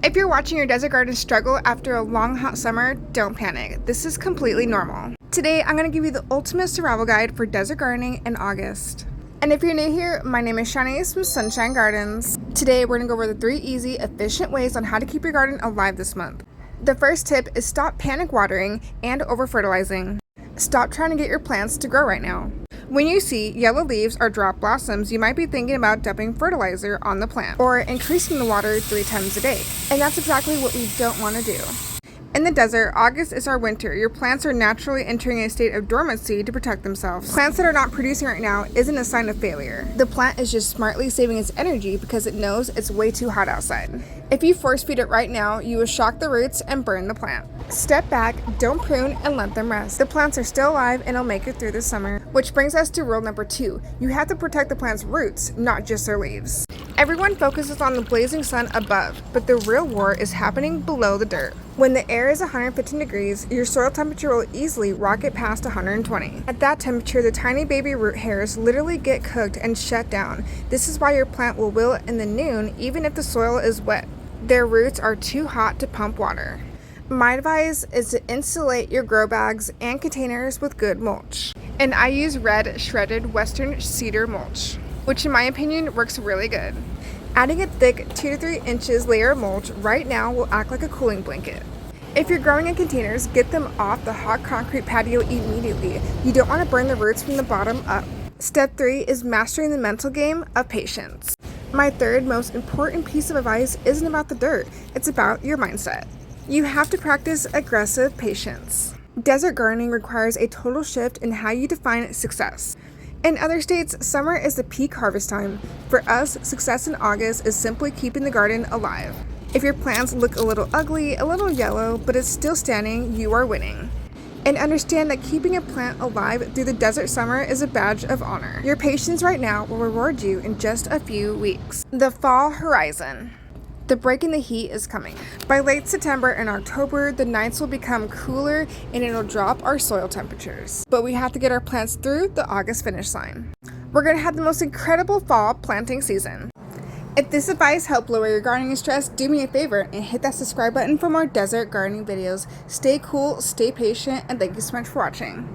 If you're watching your desert garden struggle after a long hot summer, don't panic. This is completely normal. Today, I'm going to give you the ultimate survival guide for desert gardening in August. And if you're new here, my name is Shanice from Sunshine Gardens. Today, we're going to go over the 3 easy, efficient ways on how to keep your garden alive this month. The first tip is stop panic watering and over-fertilizing. Stop trying to get your plants to grow right now. When you see yellow leaves or drop blossoms, you might be thinking about dumping fertilizer on the plant or increasing the water 3 times a day. And that's exactly what we don't want to do. In the desert, August is our winter. Your plants are naturally entering a state of dormancy to protect themselves. Plants that are not producing right now isn't a sign of failure. The plant is just smartly saving its energy because it knows it's way too hot outside. If you force feed it right now, you will shock the roots and burn the plant. Step back, don't prune, and let them rest. The plants are still alive and will make it through the summer. Which brings us to rule number 2. You have to protect the plant's roots, not just their leaves. Everyone focuses on the blazing sun above, but the real war is happening below the dirt. When the air is 115 degrees, your soil temperature will easily rocket past 120. At that temperature, the tiny baby root hairs literally get cooked and shut down. This is why your plant will wilt in the noon even if the soil is wet. Their roots are too hot to pump water. My advice is to insulate your grow bags and containers with good mulch. And I use red shredded western cedar mulch, which in my opinion works really good. Adding a thick 2 to 3 inches layer of mulch right now will act like a cooling blanket. If you're growing in containers, get them off the hot concrete patio immediately. You don't want to burn the roots from the bottom up. Step 3 is mastering the mental game of patience. My third most important piece of advice isn't about the dirt, it's about your mindset. You have to practice aggressive patience. Desert gardening requires a total shift in how you define success. In other states, summer is the peak harvest time. For us, success in August is simply keeping the garden alive. If your plants look a little ugly, a little yellow, but it's still standing, you are winning. And understand that keeping a plant alive through the desert summer is a badge of honor. Your patience right now will reward you in just a few weeks. The fall horizon. The break in the heat is coming. By late September and October, the nights will become cooler and it'll drop our soil temperatures. But we have to get our plants through the August finish line. We're gonna have the most incredible fall planting season. If this advice helped lower your gardening stress, do me a favor and hit that subscribe button for more desert gardening videos. Stay cool, stay patient, and thank you so much for watching.